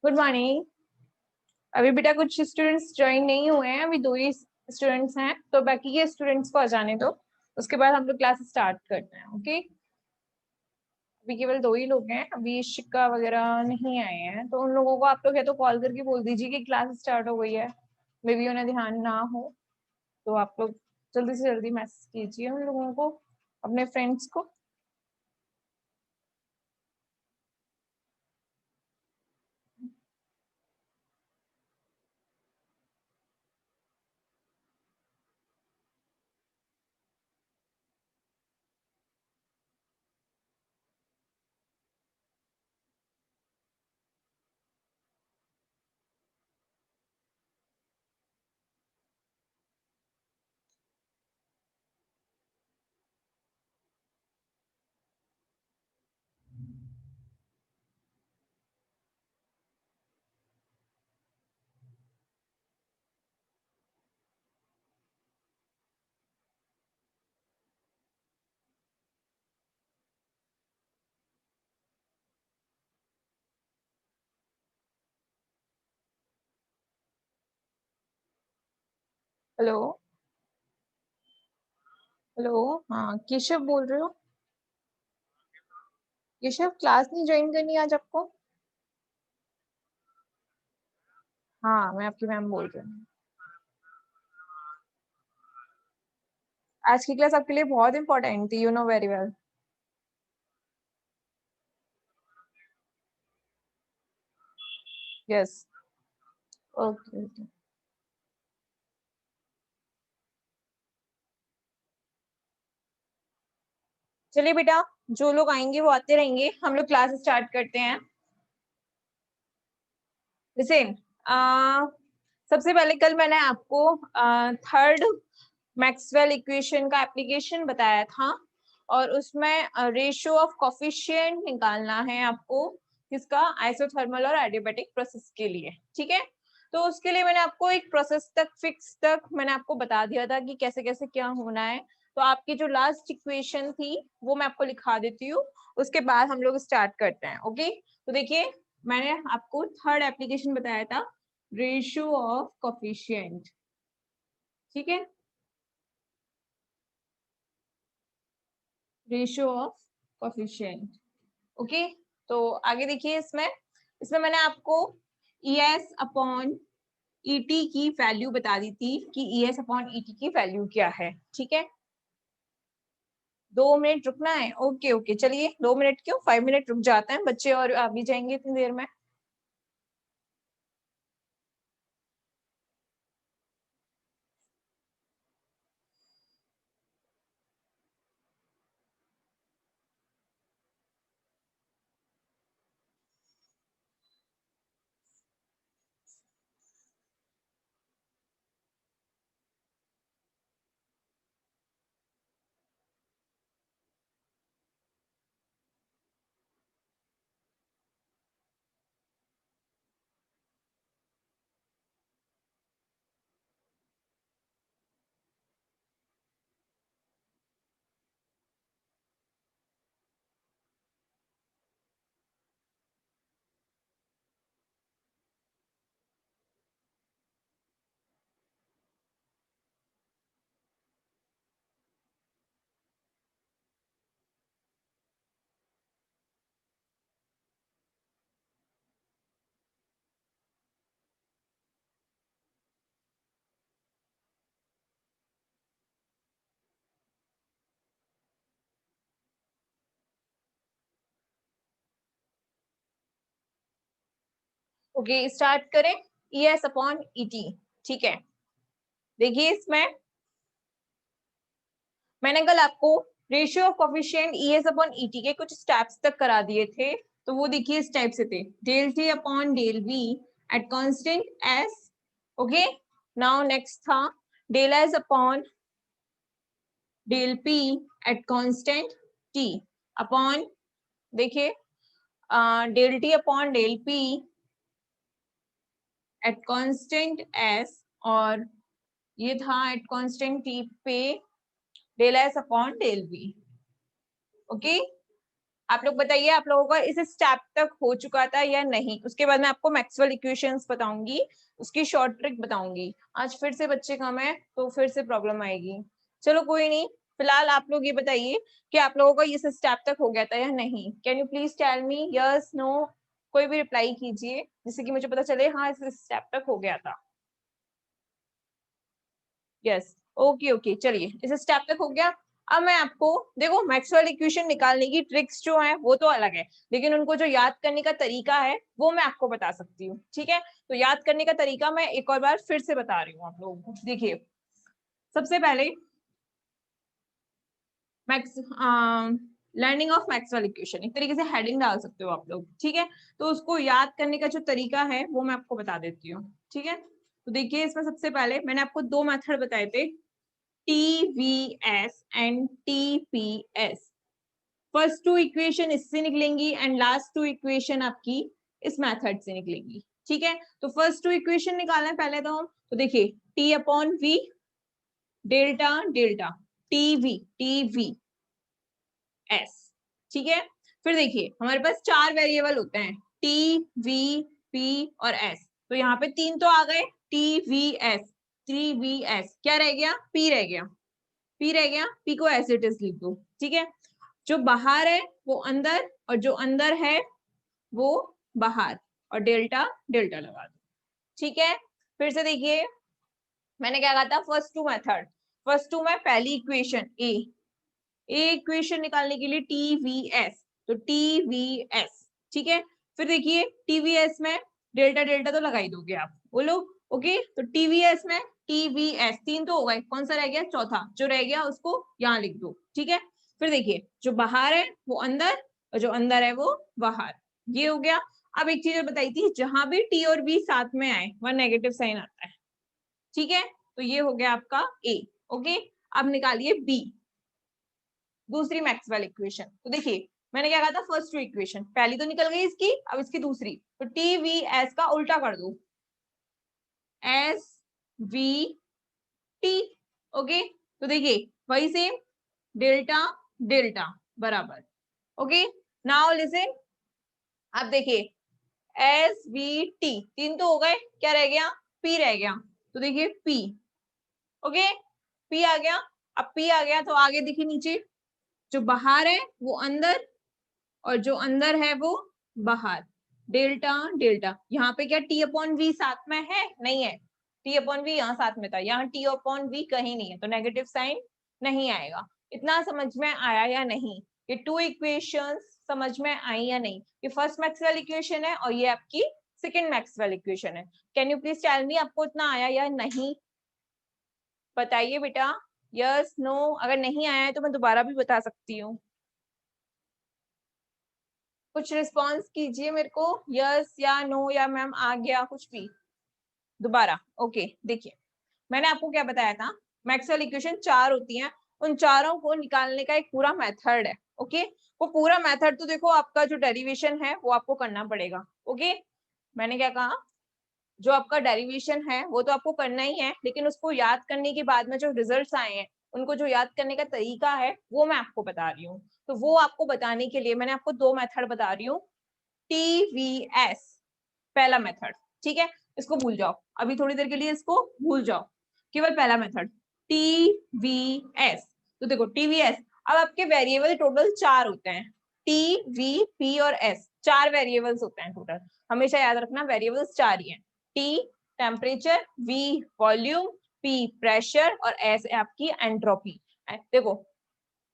Good morning. अभी बेटा कुछ स्टूडेंट्स ज्वाइन नहीं हुए हैं, अभी 2 ही स्टूडेंट्स हैं, तो बाकी के स्टूडेंट्स को आ जाने दो। उसके बाद हम लोग क्लास स्टार्ट करते हैं। ओके, अभी केवल 2 ही लोग हैं, अभी शिक्का वगैरह नहीं आए हैं, तो उन लोगों को आप लोग है तो कॉल करके बोल दीजिए कि क्लास स्टार्ट हो गई है। मे बी उन्हें ध्यान ना हो, तो आप लोग जल्दी से जल्दी मैसेज कीजिए उन लोगों को, अपने फ्रेंड्स को। हेलो हेलो, हाँ केशव बोल रहे हो? केशव, क्लास नहीं ज्वाइन करनी आज आपको? हाँ, मैं आपकी मैम बोल रही हूँ। आज की क्लास आपके लिए बहुत इंपॉर्टेंट थी, you know very well. Yes. Okay okay. चलिए बेटा, जो लोग आएंगे वो आते रहेंगे, हम लोग क्लास स्टार्ट करते हैं। लिसन, सबसे पहले कल मैंने आपको थर्ड मैक्सवेल इक्वेशन का एप्लीकेशन बताया था, और उसमें रेशियो ऑफ कोफिशिएंट निकालना है आपको, किसका? आइसोथर्मल और एडियाबैटिक प्रोसेस के लिए। ठीक है, तो उसके लिए मैंने आपको एक प्रोसेस तक फिक्स तक मैंने आपको बता दिया था कि कैसे कैसे क्या होना है। तो आपकी जो लास्ट इक्वेशन थी वो मैं आपको लिखा देती हूँ, उसके बाद हम लोग स्टार्ट करते हैं। ओके, तो देखिए, मैंने आपको थर्ड एप्लीकेशन बताया था, रेशियो ऑफ कोफिशिएंट। ठीक है, रेशियो ऑफ कोफिशिएंट। ओके, तो आगे देखिए, इसमें इसमें मैंने आपको ई एस अपॉन ईटी की वैल्यू बता दी थी कि ई एस अपॉन ईटी की वैल्यू क्या है। ठीक है, 2 मिनट रुकना है। ओके ओके, चलिए 2 मिनट क्यों, 5 मिनट रुक जाते हैं, बच्चे और आ भी जाएंगे इतनी देर में। ओके, स्टार्ट करें। ई एस अपॉन ईटी। ठीक है, देखिए इसमें मैंने कल आपको ratio of coefficient E S upon ET के कुछ स्टेप्स तक करा दिए थे, तो वो देखिए इस टाइप से थे, del T upon del V at constant S. Okay, now next था del S upon del P at constant T upon, देखिए del T upon del P at constant S, और ये था एट कांस्टेंट टी पे del S upon del V. Okay, आप लोग बताइए, आप लोगों का इस स्टेप तक हो चुका था या नहीं? उसके बाद मैं आपको मैक्सवेल इक्वेशंस बताऊंगी, उसकी शॉर्ट ट्रिक बताऊंगी। आज फिर से बच्चे कम है तो फिर से प्रॉब्लम आएगी। चलो कोई नहीं, फिलहाल आप लोग ये बताइए कि आप लोगों का इस स्टेप तक हो गया था या नहीं। Can you please tell me yes no, कोई भी रिप्लाई कीजिए जिससे कि मुझे पता चले हाँ इस स्टेप तक हो गया था। यस, ओके ओके, चलिए इस स्टेप तक हो गया। अब मैं आपको देखो मैक्सवेल इक्वेशन निकालने की ट्रिक्स जो है वो तो अलग है, लेकिन उनको जो याद करने का तरीका है वो मैं आपको बता सकती हूँ। ठीक है, तो याद करने का तरीका मैं एक और बार फिर से बता रही हूँ आप लोगों को। देखिए, सबसे पहले max learning of Maxwell equation एक तरीके से हेडिंग डाल सकते हो आप लोग। ठीक है, तो उसको याद करने का जो तरीका है वो मैं आपको बता देती हूँ। ठीक है, तो देखिए इसमें सबसे पहले मैंने आपको दो मेथड बताए थे, TVS and TPS। First two equation इससे निकलेंगी एंड लास्ट टू इक्वेशन आपकी इस मेथड से निकलेंगी। ठीक है, तो फर्स्ट टू इक्वेशन निकालना है पहले तो हम, तो देखिए T/V डेल्टा डेल्टा TVS। ठीक है, फिर देखिए हमारे पास चार वेरिएबल होते हैं T, V, P और S। तो यहाँ पे तीन तो आ गए, TVS क्या रह गया, P रह गया, P रह गया, P को एज इट इज लिख दो। ठीक है, जो बाहर है वो अंदर और जो अंदर है वो बाहर, और डेल्टा डेल्टा लगा दो। ठीक है, फिर से देखिए मैंने क्या कहा था, first two method, first two में पहली इक्वेशन ए इक्वेशन निकालने के लिए TVS, तो TVS। ठीक है, फिर देखिए TVS में डेल्टा डेल्टा तो लगा ही दोगे आप, बोलो ओके। तो TVS में TVS तीन तो हो गए, कौन सा रह गया, चौथा जो रह गया उसको यहाँ लिख दो। ठीक है, फिर देखिए जो बाहर है वो अंदर और जो अंदर है वो बाहर, ये हो गया। अब एक चीज बताई थी, जहां भी T और V साथ में आए वह नेगेटिव साइन आता है। ठीक है, तो ये हो गया आपका A। ओके, अब निकालिए B, दूसरी मैक्सवेल इक्वेशन। तो देखिए मैंने क्या कहा था, फर्स्ट टू इक्वेशन पहली तो निकल गई इसकी, अब इसकी दूसरी, तो TVS का उल्टा कर दो, SVT। ओके, तो देखिए वही सेम, डेल्टा डेल्टा बराबर। ओके, नाउ लिसन, अब देखिए SVT तीन तो हो गए, क्या रह गया, P रह गया। तो देखिए P, ओके P आ गया। अब P आ गया तो आगे देखिए नीचे, जो बाहर है वो अंदर और जो अंदर है वो बाहर, डेल्टा डेल्टा। यहाँ पे क्या T/V साथ में है, नहीं है, T/V यहाँ साथ में था, यहाँ T/V कहीं नहीं है, तो नेगेटिव साइन नहीं आएगा। इतना समझ में आया या नहीं, ये टू इक्वेशंस समझ में आई या नहीं? ये फर्स्ट मैक्सवेल इक्वेशन है और ये आपकी सेकंड मैक्सवेल इक्वेशन है। Can you please tell me आपको इतना आया या नहीं, बताइए बेटा, यस नो। अगर नहीं आया है तो मैं दोबारा भी बता सकती हूँ, कुछ रिस्पॉन्स कीजिए मेरे को, यस या नो या मैम आ गया, कुछ भी दोबारा। ओके, देखिए मैंने आपको क्या बताया था, मैक्सवेल इक्वेशन चार होती हैं, उन चारों को निकालने का एक पूरा मेथड है। ओके, वो पूरा मेथड तो देखो आपका जो डेरिवेशन है वो आपको करना पड़ेगा। ओके, मैंने क्या कहा, जो आपका डेरिवेशन है वो तो आपको करना ही है, लेकिन उसको याद करने के बाद में जो रिजल्ट्स आए हैं उनको जो याद करने का तरीका है वो मैं आपको बता रही हूँ। तो वो आपको बताने के लिए मैंने आपको दो मेथड बता रही हूँ। TVS पहला मेथड, ठीक है, इसको भूल जाओ अभी थोड़ी देर के लिए, इसको भूल जाओ, केवल पहला मेथड TVS। तो देखो TVS, अब आपके वेरिएबल टोटल चार होते हैं, TVP और S, चार वेरिएबल्स होते हैं टोटल, हमेशा याद रखना वेरिएबल्स चार ही हैं। T temperature, V volume, P pressure और S आपकी एंट्रोपी। देखो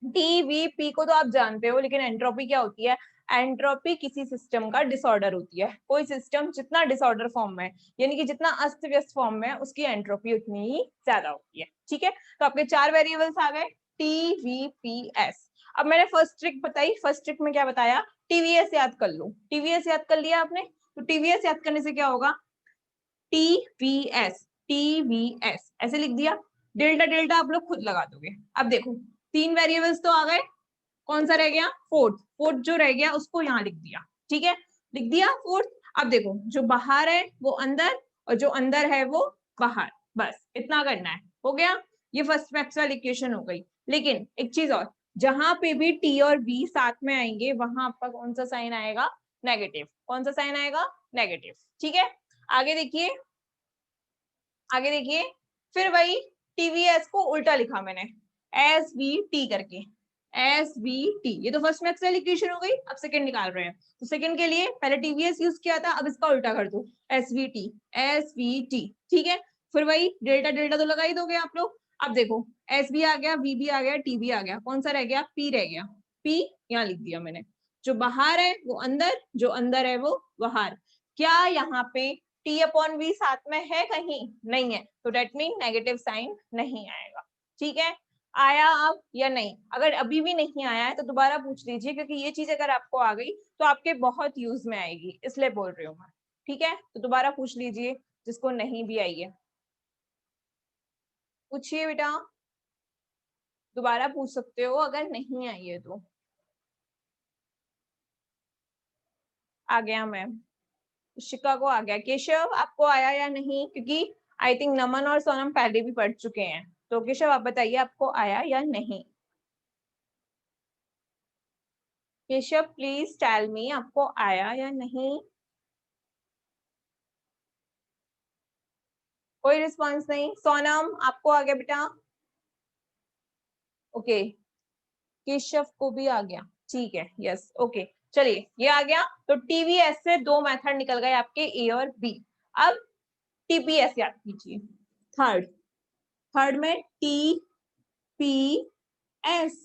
TVP को तो आप जानते हो, लेकिन एंट्रोपी क्या होती है, एंट्रोपी किसी सिस्टम का डिसऑर्डर होती है। कोई सिस्टम जितना डिसऑर्डर फॉर्म में, यानी कि जितना अस्त व्यस्त फॉर्म में, उसकी एंट्रोपी उतनी ही ज्यादा होती है। ठीक है, तो आपके चार वेरिएबल्स आ गए TVPS। अब मैंने फर्स्ट ट्रिक बताई, फर्स्ट ट्रिक में क्या बताया, TVS याद कर लो। TVS याद कर लिया आपने, तो TVS याद करने से क्या होगा, TVS ऐसे लिख दिया, डेल्टा डेल्टा आप लोग खुद लगा दोगे। अब देखो तीन वेरिएबल्स तो आ गए, कौन सा रह गया, फोर्थ, फोर्थ जो रह गया उसको यहाँ लिख दिया। ठीक है, लिख दिया फोर्थ। अब देखो जो बाहर है वो अंदर और जो अंदर है वो बाहर, बस इतना करना है, हो गया। ये फर्स्ट मैक्सवेल इक्वेशन हो गई। लेकिन एक चीज और, जहां पे भी टी और बी साथ में आएंगे वहां आपका कौन सा साइन आएगा, नेगेटिव। कौन सा साइन आएगा, नेगेटिव। ठीक है, आगे देखिए, आगे देखिए, फिर वही टीवीएस को उल्टा लिखा मैंने, एस बी टी करके, एस बी टी। ये तो फर्स्ट मैक्सवेल इक्वेशन हो गई, अब सेकंड निकाल रहे हैं। तो सेकंड के लिए पहले टीवीएस यूज किया था, अब इसका उल्टा कर दो, S B T, S B T. ठीक है, फिर वही डेल्टा डेल्टा तो लगा ही दोगे आप लोग। अब देखो, एस बी आ गया, वी भी आ गया, टी भी आ गया, कौन सा रह गया, पी रह गया। पी यहाँ लिख दिया मैंने, जो बाहर है वो अंदर, जो अंदर है वो बाहर। क्या यहाँ पे टी अपॉन वी साथ में है, कहीं नहीं है, तो डेट मीन नेगेटिव साइन नहीं आएगा। ठीक है, आया अब या नहीं? अगर अभी भी नहीं आया है तो दोबारा पूछ लीजिए, क्योंकि ये चीज अगर आपको आ गई तो आपके बहुत यूज में आएगी, इसलिए बोल रही हूँ मैं। ठीक है, तो दोबारा पूछ लीजिए जिसको नहीं भी आई है, पूछिए बेटा, दोबारा पूछ सकते हो अगर नहीं आई है तो। आ गया मैम, शिका को आ गया। केशव आपको आया या नहीं? क्योंकि आई थिंक नमन और सोनम पहले भी पढ़ चुके हैं। तो केशव आप बताइए आपको आया या नहीं। केशव प्लीज टेल मी आपको आया या नहीं। कोई रिस्पॉन्स नहीं। सोनम आपको आ गया बेटा? ओके, केशव को भी आ गया, ठीक है, यस, ओके। चलिए ये आ गया, तो टीवीएस से दो मेथड निकल गए आपके, ए और बी। अब टीपीएस याद कीजिए, थर्ड, थर्ड में टी पी एस,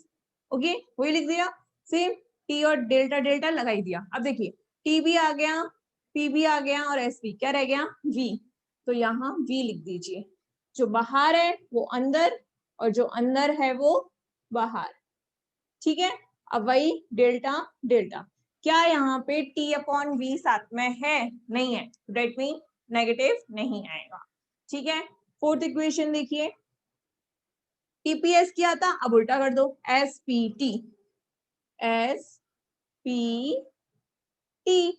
ओके, वही लिख दिया सेम, टी और डेल्टा डेल्टा लगाई दिया। अब देखिए, टी भी आ गया, पी भी आ गया, और एस भी, क्या रह गया, वी। तो यहाँ वी लिख दीजिए, जो बाहर है वो अंदर, और जो अंदर है वो बाहर। ठीक है, अब वही डेल्टा डेल्टा। क्या यहाँ पे टी अपॉन वी साथ में है, नहीं है, डेट मीन नेगेटिव नहीं आएगा। ठीक है, फोर्थ इक्वेशन देखिए, टीपीएस किया था, अब उल्टा कर दो, S P T, S P T.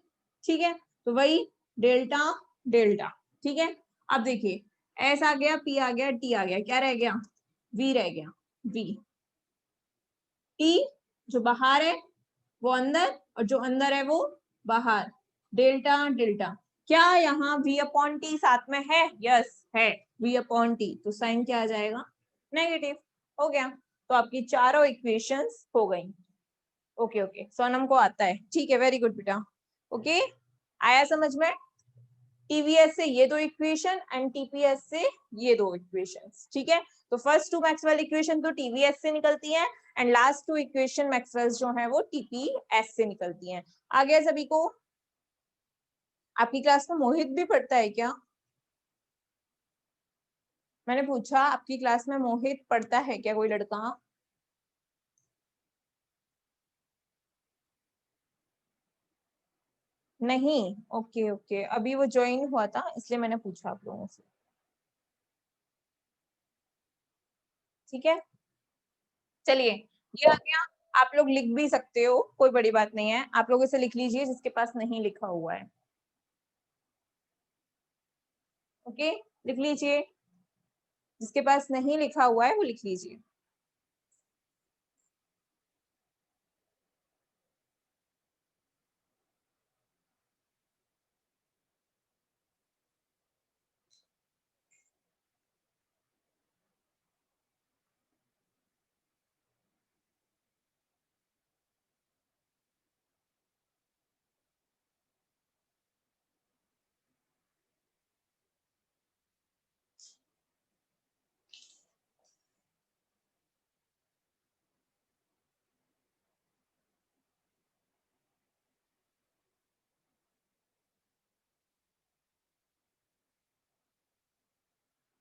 ठीक है, तो वही डेल्टा डेल्टा। ठीक है, अब देखिए, एस आ गया, पी आ गया, टी आ गया, क्या रह गया, वी रह गया, वी। टी जो बाहर है वो अंदर, और जो अंदर है वो बाहर, डेल्टा डेल्टा। क्या यहाँ v अपॉन टी साथ में है? यस है, v अपॉन टी, तो साइन क्या आ जाएगा, नेगेटिव। हो गया, तो आपकी चारों इक्वेशंस हो गई। ओके ओके, सोनम को आता है, ठीक है, वेरी गुड बेटा। ओके, आया समझ में? टीवीएस से ये दो इक्वेशन एंड टीपीएस से ये दो इक्वेशंस। ठीक है, तो फर्स्ट टू मैक्सवेल इक्वेशन तो टीवीएस से निकलती है, and last two equation Maxwell जो है वो टीपीएस से निकलती हैं। आ गया सभी को? आपकी क्लास में मोहित भी पढ़ता है क्या? मैंने पूछा आपकी क्लास में मोहित पढ़ता है क्या, कोई लड़का? नहीं, ओके ओके, अभी वो ज्वाइन हुआ था इसलिए मैंने पूछा आप लोगों से। ठीक है, चलिए ये आ गया। आप लोग लिख भी सकते हो, कोई बड़ी बात नहीं है, आप लोग इसे लिख लीजिए जिसके पास नहीं लिखा हुआ है। ओके, लिख लीजिए, जिसके पास नहीं लिखा हुआ है वो लिख लीजिए।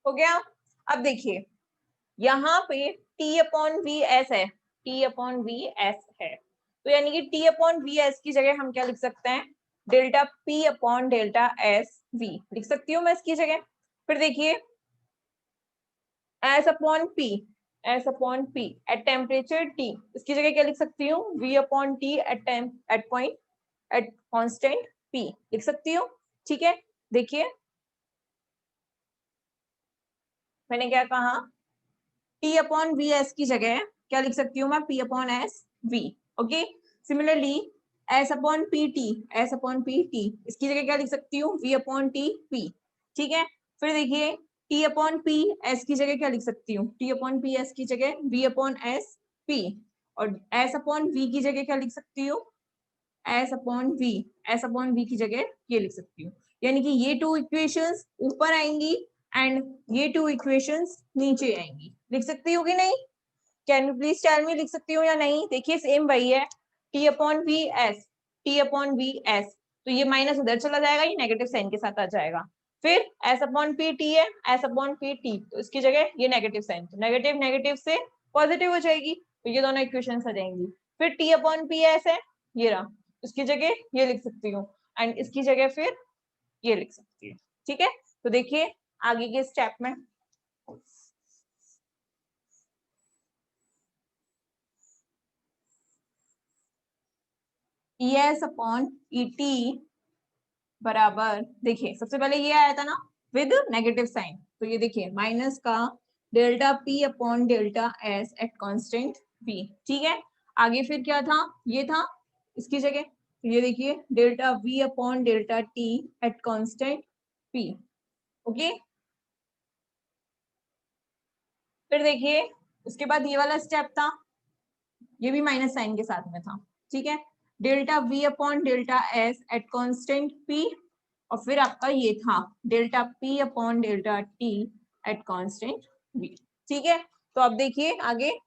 हो गया? अब देखिए, यहाँ पे टी अपॉन वी एस है, टी अपॉन वी एस है, तो यानी कि टी अपॉन वी एस की जगह हम क्या लिख सकते हैं, delta P upon delta S V लिख सकती हूँ मैं इसकी जगह। फिर देखिए, S upon P, S upon P at temperature T, इसकी जगह क्या लिख सकती हूँ, V upon T at point at constant P लिख सकती हूँ। ठीक है, देखिए मैंने क्या कहा, टी अपॉन वी एस की जगह क्या लिख सकती हूँ मैं, P upon S V. Okay, similarly S upon P T, S upon P T, इसकी जगह क्या लिख सकती हूँ, V अपॉन टी पी। ठीक है, फिर देखिए T अपॉन पी एस की जगह क्या लिख सकती हूँ, T अपॉन पी एस की जगह V अपॉन एस पी, और एस अपॉन वी की जगह क्या लिख सकती हूँ, S upon V, S upon V की जगह ये लिख सकती हूँ। यानी कि ये टू इक्वेशंस ऊपर आएंगी एंड ये टू इक्वेशंस नीचे आएंगी। लिख सकती हूँ कि नहीं, can you please tell me, लिख सकती हूँ या नहीं। देखिए सेम वही है, T upon V S, T upon V S, तो ये माइनस उधर चला जाएगा, ये नेगेटिव साइन के साथ आ जाएगा। फिर एस अपॉन पी टी है, एस अपॉन पी टी, तो इसकी जगह ये नेगेटिव साइन, तो नेगेटिव नेगेटिव से पॉजिटिव हो जाएगी, तो ये दोनों इक्वेशन आ जाएंगी। फिर टी अपॉन पी एस है, ये रहा, इसकी जगह ये लिख सकती हूँ, एंड इसकी जगह फिर ये लिख सकती हूँ। ठीक है, तो देखिए आगे के स्टेप में ई एस अपॉन ई टी बराबर, देखिए सबसे पहले ये आया था ना विद नेगेटिव साइन, तो ये देखिए माइनस का delta P upon delta S at constant P. ठीक है, आगे फिर क्या था, ये था इसकी जगह, तो ये देखिए delta V upon delta T at constant P. Okay, फिर देखिए उसके बाद ये वाला स्टेप था, ये भी माइनस साइन के साथ में था। ठीक है, delta V upon delta S at constant P, और फिर आपका ये था delta P upon delta T at constant V. ठीक है, तो अब देखिए आगे,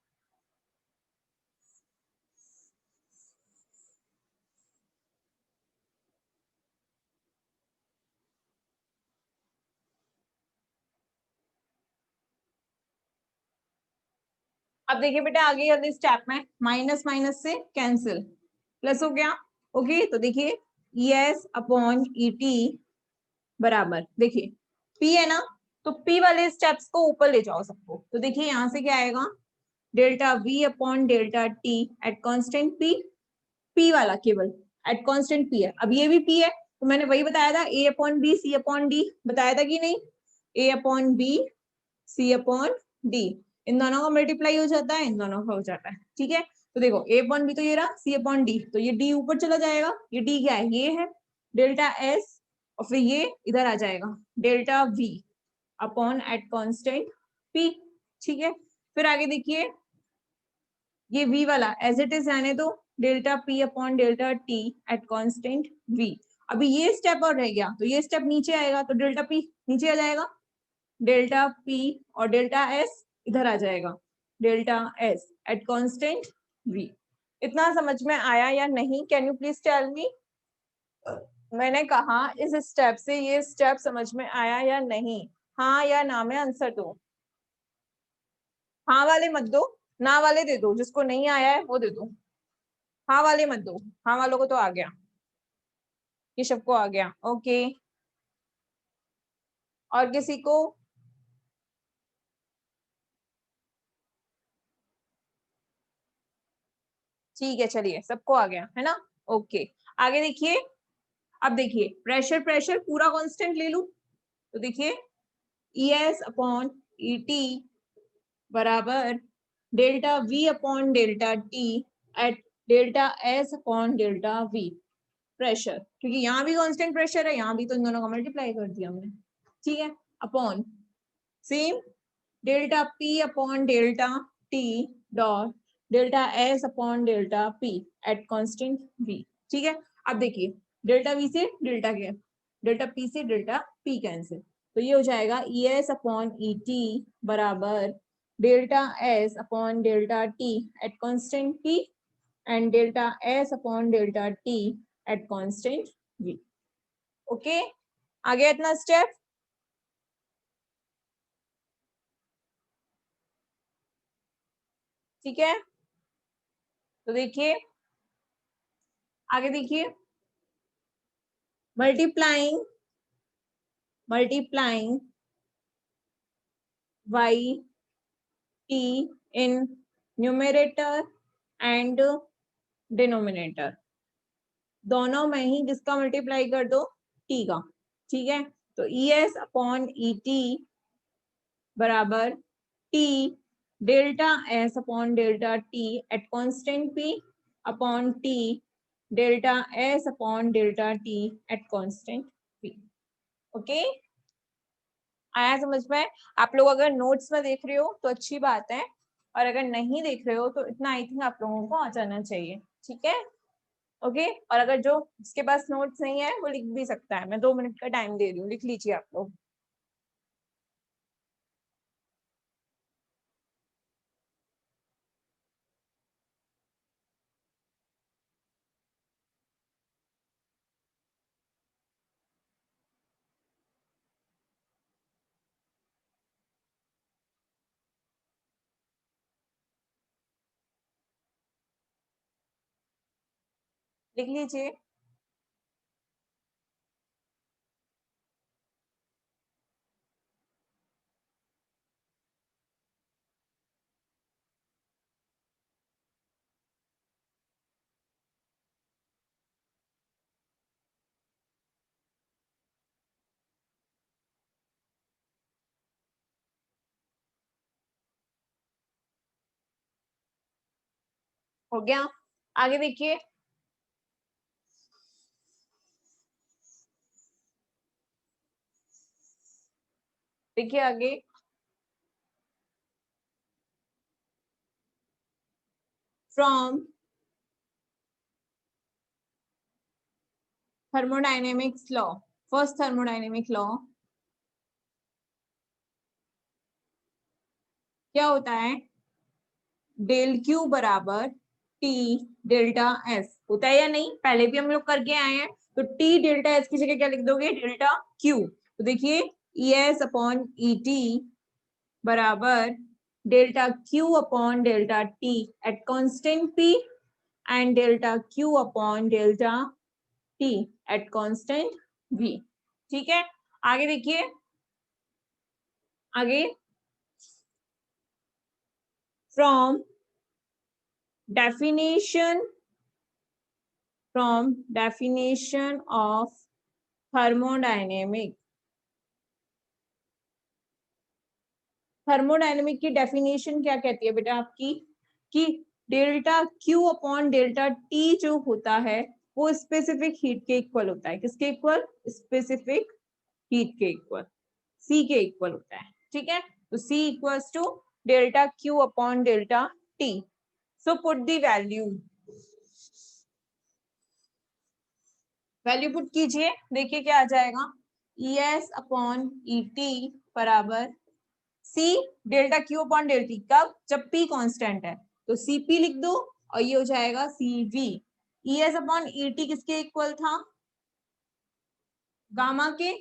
अब देखिए बेटा आगे वाले स्टेप में माइनस माइनस से कैंसिल, प्लस हो गया। ओके, तो देखिए E S upon E T बराबर, देखिए P है ना, तो P वाले स्टेप्स को ऊपर ले जाओ सबको, तो देखिए यहाँ से क्या आएगा, delta V upon delta T at constant P, P वाला केवल एट कांस्टेंट P है, अब ये भी P है, तो मैंने वही बताया था A upon B C upon D, बताया था कि नहीं, A upon B C upon D, इन दोनों का मल्टीप्लाई हो जाता है, इन दोनों का हो जाता है। ठीक है, तो देखो A अपॉन बी तो ये रहा, C अपॉन डी, तो ये D ऊपर चला जाएगा, ये D क्या है, ये है डेल्टा S, और फिर ये इधर आ जाएगा delta V upon at constant P। ठीक है, फिर आगे देखिए ये V वाला एज इट इज रहने दो, delta P upon delta T eight constant V। अभी ये स्टेप और रह गया, तो ये स्टेप नीचे आएगा, तो डेल्टा P नीचे आ जाएगा, डेल्टा P और डेल्टा S इधर आ जाएगा, delta S at constant V। इतना समझ में आया या नहीं, can you please tell me. मैंने कहा इस स्टेप से ये स्टेप समझ में आया या नहीं, हाँ या ना में आंसर दो। हाँ वाले मत दो, ना वाले दे दो, जिसको नहीं आया है वो दे दो, हाँ वाले मत दो, हाँ वालों को तो आ गया, ये सबको आ गया। ओके, और किसी को, ठीक है चलिए सबको आ गया है ना। ओके, आगे देखिए, अब देखिए प्रेशर, प्रेशर पूरा कांस्टेंट ले लूं, तो देखिए E S upon E T बराबर delta V upon delta T at delta S upon delta V, pressure, क्योंकि यहाँ भी कांस्टेंट प्रेशर है, यहाँ भी, तो इन दोनों का मल्टीप्लाई कर दिया हमने। ठीक है, upon same delta P upon delta T dot delta S upon delta P at constant V. ठीक है, अब देखिए डेल्टा वी से डेल्टा के, डेल्टा पी से डेल्टा पी कैंसिल, तो ये हो जाएगा E S upon E T बराबर delta S upon delta T at constant P and delta S upon delta T at constant V. Okay, आगे इतना स्टेप, ठीक है, तो देखिए आगे देखिए, multiplying multiplying y t in numerator and denominator, दोनों में ही किसका मल्टीप्लाई कर दो, t का। ठीक है, तो ई एस अपॉन ई टी बराबर t delta S upon delta T at constant P upon T delta S upon delta T at constant P. Okay, आया समझ में? आप लोग अगर नोट्स में देख रहे हो तो अच्छी बात है, और अगर नहीं देख रहे हो तो इतना आई थिंक आप लोगों को आ जाना चाहिए। ठीक है, ओके। और अगर जो जिसके पास नोट्स नहीं है वो लिख भी सकता है, मैं 2 मिनट का टाइम दे रही हूँ, लिख लीजिए आप लोग। लिख लीजिए। हो गया, आगे देखिए। देखिए आगे, from thermodynamics law, first thermodynamic law क्या होता है? डेल क्यू बराबर टी डेल्टा एस होता है या नहीं? पहले भी हम लोग करके आए हैं। तो टी डेल्टा एस की जगह क्या लिख दोगे? Delta Q. तो देखिए E S upon E T बराबर delta Q upon delta T at constant P and delta Q upon delta T at constant V. ठीक है, आगे देखिए। आगे, फ्रॉम डेफिनेशन of थर्मोडायनेमिक की डेफिनेशन क्या कहती है बेटा आपकी? कि delta Q upon delta T जो होता है वो स्पेसिफिक हीट के इक्वल होता है। किसके इक्वल? स्पेसिफिक हीट के इक्वल, सी के इक्वल होता है। ठीक है, तो C equals to delta Q upon delta T. So put the value put कीजिए, देखिए क्या आ जाएगा। E S upon E T बराबर C delta Q upon delta T, कब? जब पी कांस्टेंट है तो सी पी लिख दो, और ये हो जाएगा C V. E S upon E T किसके इक्वल था? गामा के,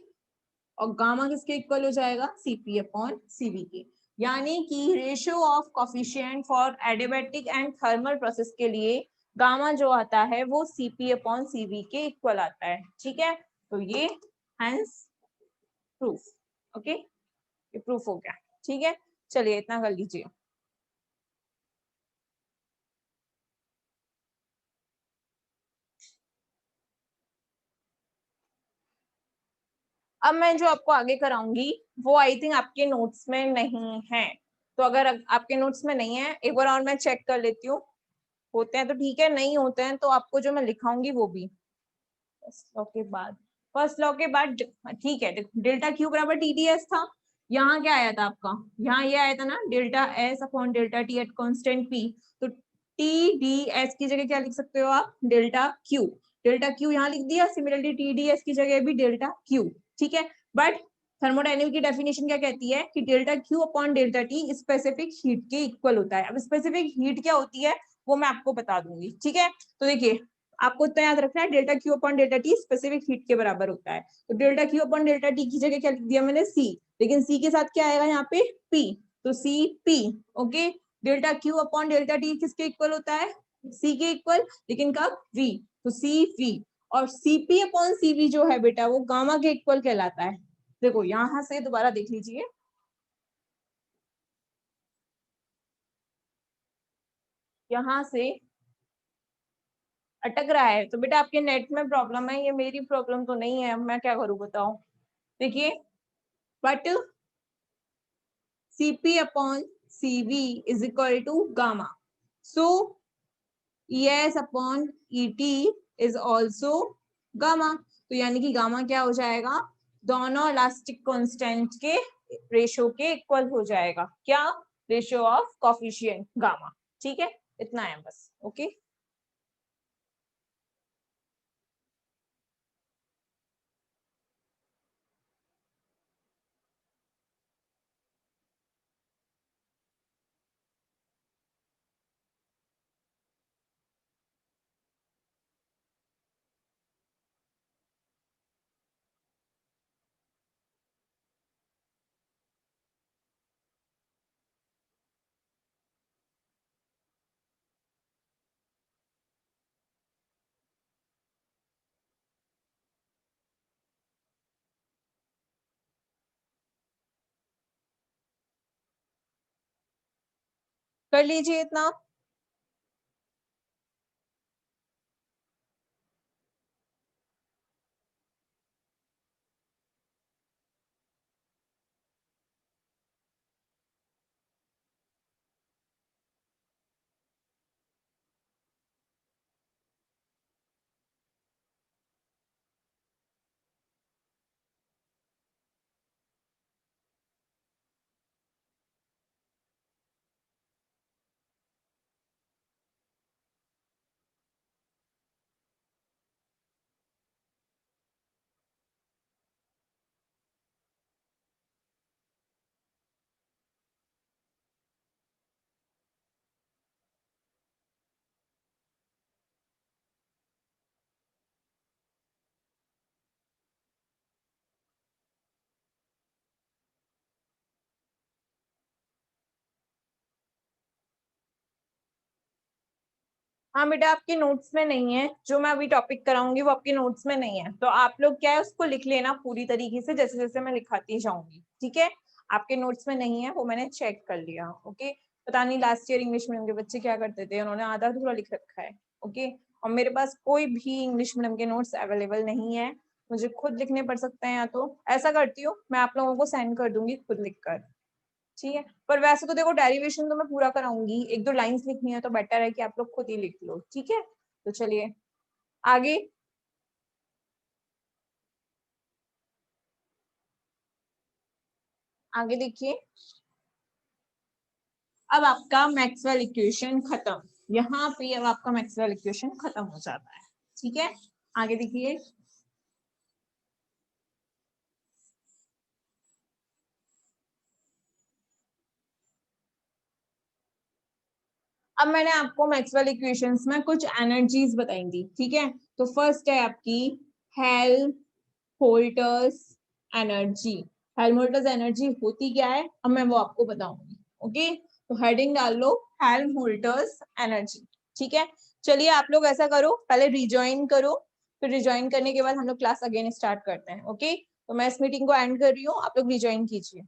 और गामा किसके इक्वल हो जाएगा? सीपी अपॉन सीवी के। यानी कि ratio of coefficient for adiabatic and thermal process के लिए गामा जो आता है वो सीपी अपॉन सीवी के इक्वल आता है। ठीक है, तो ये हैंस प्रूफ। ओके, ये प्रूफ हो गया। ठीक है, चलिए इतना कर लीजिए। अब मैं जो आपको आगे कराऊंगी वो आई थिंक आपके नोट्स में नहीं है। तो अगर आपके नोट्स में नहीं है, एक बार और मैं चेक कर लेती हूँ। होते हैं तो ठीक है, नहीं होते हैं तो आपको जो मैं लिखाऊंगी वो भी फर्स्ट लॉ के बाद, फर्स्ट लॉ के बाद। ठीक है, डेल्टा क्यू बराबर टीडीएस था। यहाँ क्या आया था आपका? यहाँ ये आया था ना, delta S upon delta T at constant P. तो टी डी एस की जगह क्या लिख सकते हो आप? Delta Q. डेल्टा क्यू यहाँ लिख दिया, सिमिलरली टी डी एस की जगह भी डेल्टा क्यू। ठीक है, बट थर्मोडायनेमिक की डेफिनेशन क्या कहती है? कि delta Q upon delta T specific heat के इक्वल होता है। अब स्पेसिफिक हीट क्या होती है वो मैं आपको बता दूंगी। ठीक है, तो देखिए आपको इतना याद रखना है, delta Q upon delta T specific heat के बराबर होता है। तो delta Q upon delta T की जगह क्या लिख दिया मैंने? सी। लेकिन सी के साथ क्या आएगा यहाँ पे? पी। तो C P. Okay, delta Q upon delta T किसके इक्वल होता है? सी के इक्वल, लेकिन कब? वी। तो सी वी। और सीपी अपॉन सीवी जो है बेटा वो गामा के इक्वल कहलाता है। देखो यहां से दोबारा देख लीजिए, यहां से अटक रहा है तो बेटा आपके नेट में प्रॉब्लम है, ये मेरी प्रॉब्लम तो नहीं है। अब मैं क्या करूं बताओ? देखिए, but CP upon CV is equal to gamma. So ES upon ET is also gamma. तो यानी कि गामा क्या हो जाएगा, दोनों इलास्टिक कांस्टेंट के रेशियो के इक्वल हो जाएगा। क्या? Ratio of coefficient gamma. ठीक है, इतना है बस। ओके कर लीजिए इतना। हाँ बेटा, आपके नोट्स में नहीं है, जो मैं अभी टॉपिक कराऊंगी वो आपके नोट्स में नहीं है, तो आप लोग क्या है उसको लिख लेना पूरी तरीके से, जैसे जैसे मैं लिखाती जाऊंगी। ठीक है, आपके नोट्स में नहीं है वो मैंने चेक कर लिया। ओके, पता नहीं लास्ट ईयर इंग्लिश मीडियम के बच्चे क्या करते थे, उन्होंने आधा अधूरा लिख रखा है। ओके, और मेरे पास कोई भी इंग्लिश मीडियम के नोट्स अवेलेबल नहीं है, मुझे खुद लिखने पड़ सकते हैं, या तो ऐसा करती हूँ मैं आप लोगों को सेंड कर दूंगी खुद लिखकर। ठीक है, पर वैसे तो देखो डेरिवेशन तो मैं पूरा कराऊंगी, एक दो लाइंस लिखनी है तो बेटर है कि आप लोग खुद ही लिख लो। ठीक है, तो चलिए आगे। आगे देखिए, अब आपका मैक्सवेल इक्वेशन खत्म, यहाँ पे अब आपका मैक्सवेल इक्वेशन खत्म हो जाता है। ठीक है, आगे देखिए। अब मैंने आपको मैक्सवेल इक्वेशंस में कुछ एनर्जीज बताई थी। ठीक है, तो फर्स्ट है आपकी हेल्महोल्ट्ज एनर्जी। हेल्महोल्ट्ज एनर्जी होती क्या है, अब मैं वो आपको बताऊंगी। ओके, तो हेडिंग डाल लो हेल्महोल्ट्ज एनर्जी। ठीक है, चलिए आप लोग ऐसा करो, पहले रिज्वाइन करो, फिर रिज्वाइन करने के बाद हम लोग क्लास अगेन स्टार्ट करते हैं। ओके, तो मैं इस मीटिंग को एंड कर रही हूँ, आप लोग रिज्वाइन कीजिए।